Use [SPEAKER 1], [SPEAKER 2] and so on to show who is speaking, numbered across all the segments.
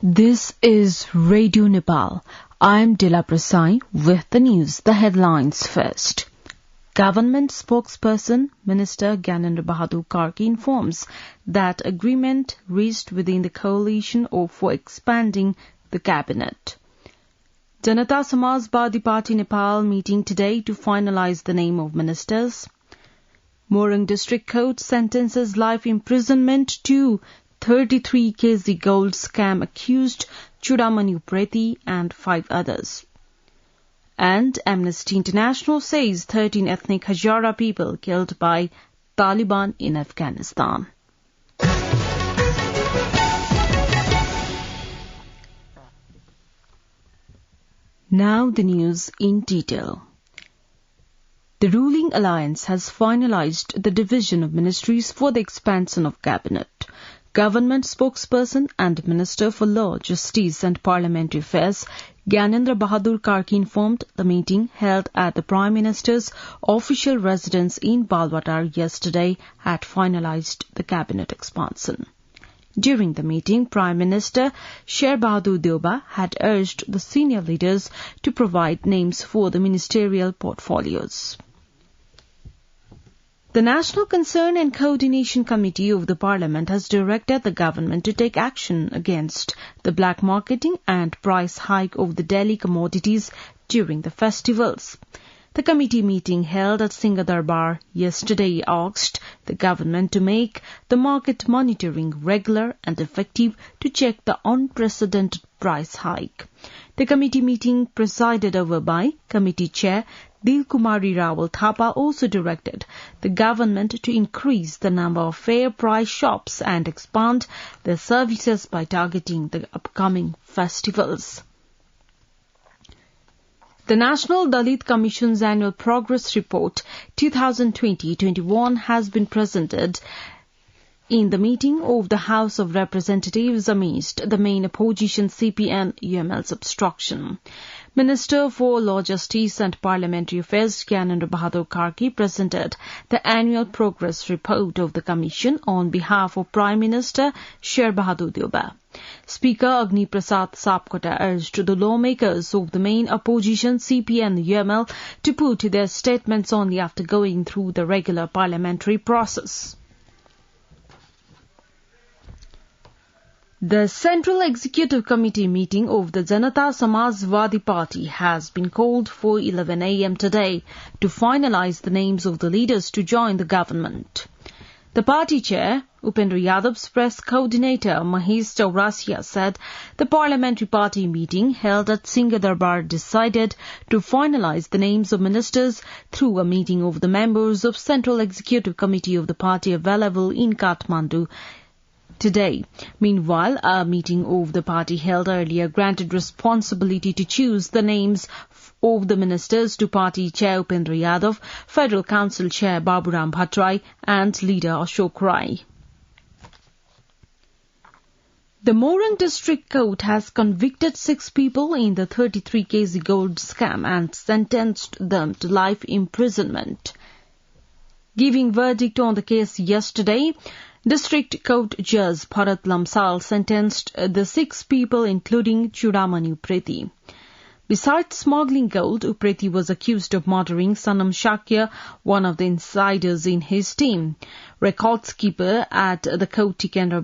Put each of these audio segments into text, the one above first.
[SPEAKER 1] This is Radio Nepal. I'm Dila Parsai with the news. The headlines first. Government spokesperson Minister Gyanendra Bahadur Karki informs that agreement reached within the coalition for expanding the cabinet. Janata Samajwadi Party Nepal meeting today to finalize the name of ministers. Morang District Court sentences life imprisonment to 33 kg gold scam accused Chudamani Upreti and 5 others. And Amnesty International says 13 ethnic Hazara people killed by Taliban in Afghanistan. Now the news in detail. The ruling alliance has finalized the division of ministries for the expansion of cabinet. Government spokesperson and Minister for Law, Justice and Parliamentary Affairs, Gyanendra Bahadur Karki informed the meeting held at the Prime Minister's official residence in Balwatar yesterday had finalized the cabinet expansion. During the meeting, Prime Minister Sher Bahadur Deuba had urged the senior leaders to provide names for the ministerial portfolios. The National Concern and Coordination Committee of the Parliament has directed the government to take action against the black marketing and price hike of the Delhi commodities during the festivals. The committee meeting held at Singha Darbar yesterday asked the government to make the market monitoring regular and effective to check the unprecedented price hike. The committee meeting presided over by Committee Chair Dilkumari Rawal Thapa also directed the government to increase the number of fair price shops and expand their services by targeting the upcoming festivals. The National Dalit Commission's Annual Progress Report 2020-21 has been presented in the meeting of the House of Representatives amidst the main opposition CPN-UML's obstruction. Minister for Law, Justice and Parliamentary Affairs Gyanendra Bahadur Karki presented the annual progress report of the Commission on behalf of Prime Minister Sher Bahadur Deuba. Speaker Agni Prasad Sapkota urged the lawmakers of the main opposition CPN-UML to put their statements only after going through the regular parliamentary process. The Central Executive Committee meeting of the Janata Samajwadi Party has been called for 11 a.m. today to finalize the names of the leaders to join the government. The party chair, Upendra Yadav's press coordinator, Mahesh Chaurasia, said the parliamentary party meeting held at Singha Darbar decided to finalize the names of ministers through a meeting of the members of Central Executive Committee of the party available in Kathmandu today. Meanwhile, a meeting of the party held earlier granted responsibility to choose the names of the ministers to party chair Upendra Yadav, Federal Council chair Baburam Bhattrai and leader Ashok Rai. The Morang District Court has convicted 6 people in the 33 kg gold scam and sentenced them to life imprisonment. Giving verdict on the case yesterday, District Court Judge Bharat Lamsal sentenced the 6 people including Chudamani Upreti. Besides smuggling gold, Upreti was accused of murdering Sanam Shakya, one of the insiders in his team. Records keeper at the Koti Kendra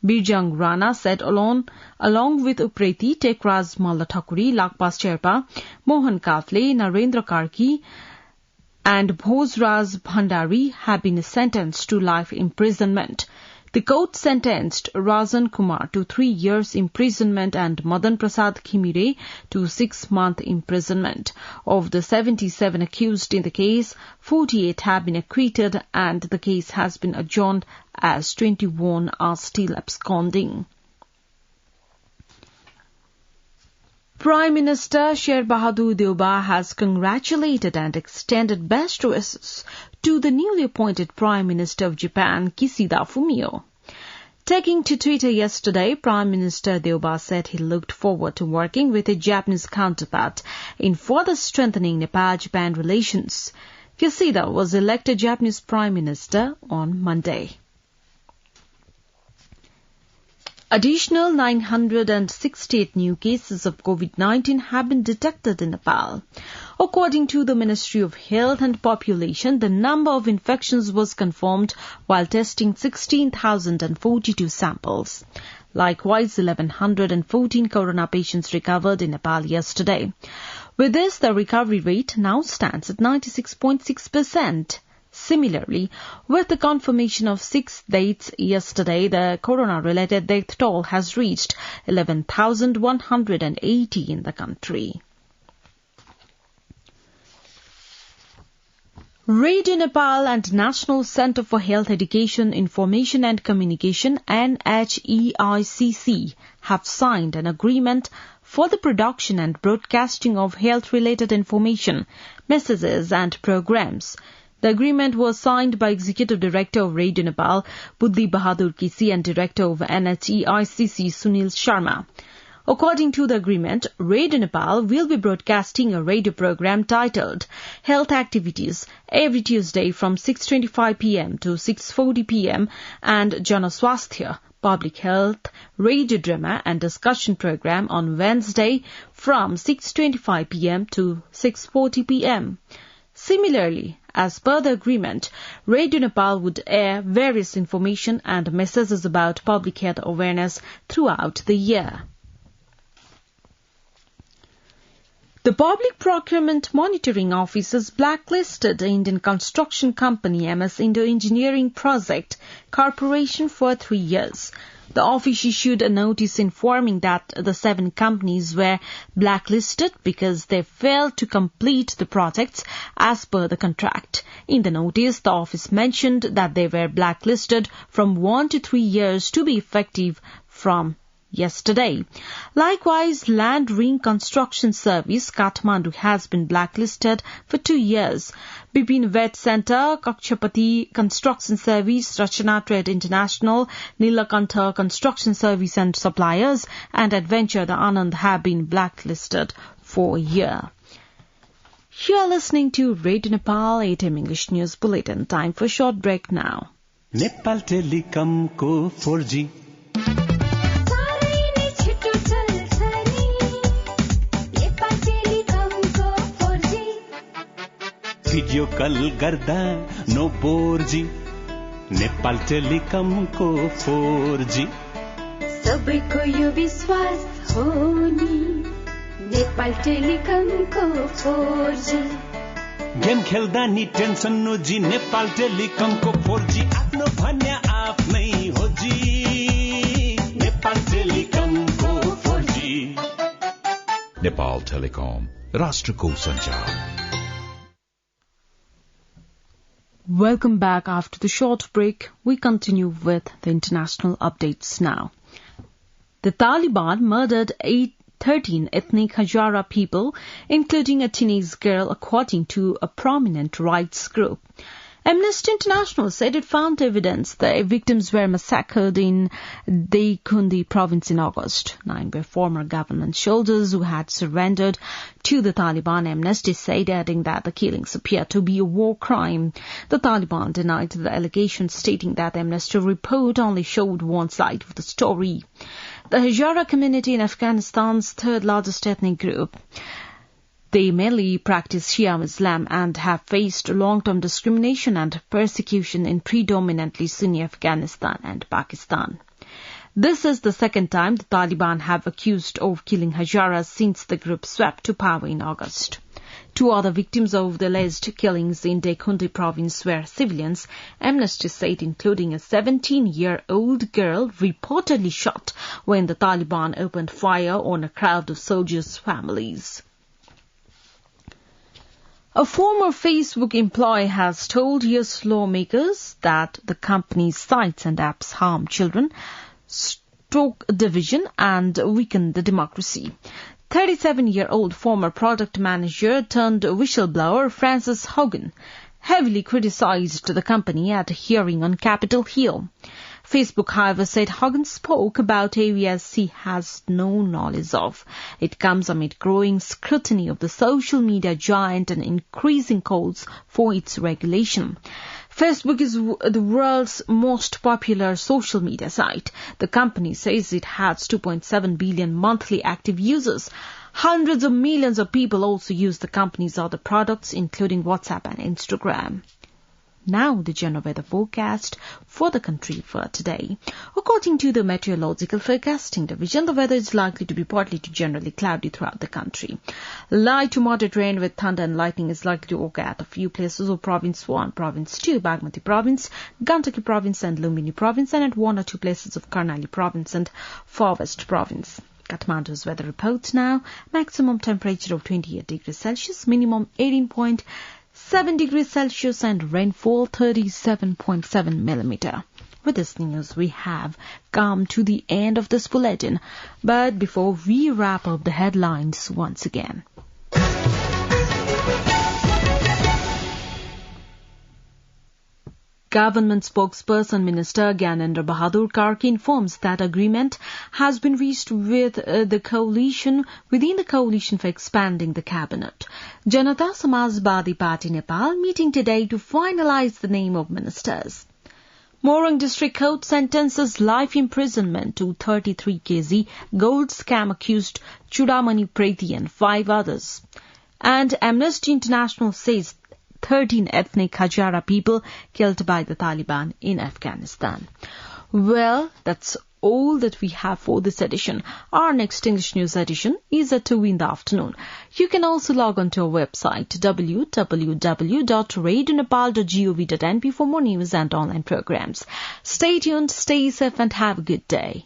[SPEAKER 1] Birjang Rana said along with Upreti, Tekraz Malla Thakuri, Lakpas Sherpa, Mohan Kafle, Narendra Karki and Bhosraj Bhandari have been sentenced to life imprisonment. The court sentenced Rajan Kumar to 3 years imprisonment and Madan Prasad Khimire to 6-month imprisonment. Of the 77 accused in the case, 48 have been acquitted and the case has been adjourned as 21 are still absconding. Prime Minister Sher Bahadur Deuba has congratulated and extended best wishes to the newly appointed Prime Minister of Japan, Kishida Fumio. Taking to Twitter yesterday, Prime Minister Deuba said he looked forward to working with a Japanese counterpart in further strengthening Nepal-Japan relations. Kishida was elected Japanese Prime Minister on Monday. Additional 968 new cases of COVID-19 have been detected in Nepal. According to the Ministry of Health and Population, the number of infections was confirmed while testing 16,042 samples. Likewise, 1,114 corona patients recovered in Nepal yesterday. With this, the recovery rate now stands at 96.6%. Similarly, with the confirmation of 6 deaths yesterday, the corona-related death toll has reached 11,180 in the country. Radio Nepal and National Centre for Health Education, Information and Communication (NHEICC) have signed an agreement for the production and broadcasting of health-related information, messages and programs. The agreement was signed by Executive Director of Radio Nepal, Buddhi Bahadur Kisi, and Director of NHEICC, Sunil Sharma. According to the agreement, Radio Nepal will be broadcasting a radio program titled Health Activities every Tuesday from 6:25 p.m. to 6:40 p.m. and Janaswasthya, Public Health, Radio Drama and Discussion program on Wednesday from 6:25 p.m. to 6:40 p.m. Similarly, as per the agreement, Radio Nepal would air various information and messages about public health awareness throughout the year. The Public Procurement Monitoring Office has blacklisted the Indian construction company MS Indo Engineering Project Corporation for 3 years. The office issued a notice informing that the 7 companies were blacklisted because they failed to complete the projects as per the contract. In the notice, the office mentioned that they were blacklisted from 1 to 3 years to be effective from yesterday. Likewise, Land Ring Construction Service, Kathmandu, has been blacklisted for 2 years. Bipin Vet Center, Kakshapati Construction Service, Rachana Trade International, Nilakantha Construction Service and Suppliers, and Adventure the Anand have been blacklisted for a year. You are listening to Radio Nepal 8 AM English News Bulletin. Time for a short break now.
[SPEAKER 2] Nepal Telecom ko 4G video call गर्दा no बोर्जी Nepal telecom को 4G
[SPEAKER 3] सबैको यो विश्वास हो नि Nepal telecom को 4G
[SPEAKER 2] game खेल्दा नि tension no जी Nepal telecom को 4G आफ्नो भन्या आफ्नै हो जी नेपाल टेलिकम को 4G
[SPEAKER 4] नेपाल टेलिकम राष्ट्रको सञ्चार.
[SPEAKER 1] Welcome back. After the short break, we continue with the international updates now. The Taliban murdered 13 ethnic Hazara people, including a teenage girl, according to a prominent rights group. Amnesty International said it found evidence the victims were massacred in Daikundi province in August. 9 were former government soldiers who had surrendered to the Taliban, Amnesty said, adding that the killings appear to be a war crime. The Taliban denied the allegation, stating that the Amnesty report only showed one side of the story. The Hazara community in Afghanistan's third largest ethnic group. They mainly practice Shia Islam and have faced long-term discrimination and persecution in predominantly Sunni Afghanistan and Pakistan. This is the second time the Taliban have accused of killing Hazaras since the group swept to power in August. 2 other victims of the alleged killings in Daikundi province were civilians, Amnesty said, including a 17-year-old girl reportedly shot when the Taliban opened fire on a crowd of soldiers' families. A former Facebook employee has told US lawmakers that the company's sites and apps harm children, stoke division, and weaken the democracy. 37-year-old former product manager turned whistleblower Frances Hogan heavily criticized the company at a hearing on Capitol Hill. Facebook, however, said Hogan spoke about areas he has no knowledge of. It comes amid growing scrutiny of the social media giant and increasing calls for its regulation. Facebook is the world's most popular social media site. The company says it has 2.7 billion monthly active users. Hundreds of millions of people also use the company's other products, including WhatsApp and Instagram. Now the general weather forecast for the country for today. According to the Meteorological Forecasting Division, the weather is likely to be partly to generally cloudy throughout the country. Light to moderate rain with thunder and lightning is likely to occur at a few places of Province 1, Province 2, Bagmati Province, Gandaki Province and Lumbini Province, and at 1 or 2 places of Karnali Province and Far West Province. Kathmandu's weather report now. Maximum temperature of 28 degrees Celsius, minimum 18.7 degrees Celsius, and rainfall 37.7 millimeter. With this news, we have come to the end of this bulletin. But before we wrap up the headlines once again. Government spokesperson Minister Gyanendra Bahadur Karki informs that agreement has been reached with within the coalition for expanding the cabinet. Janata Samajwadi Party Nepal meeting today to finalize the name of ministers. Morang District Court sentences life imprisonment to 33 kg gold scam accused Chudamani Preti and 5 others. And Amnesty International says 13 ethnic Hazara people killed by the Taliban in Afghanistan. Well, that's all that we have for this edition. Our next English news edition is at 2 in the afternoon. You can also log on to our website www.radionepal.gov.np for more news and online programs. Stay tuned, stay safe and have a good day.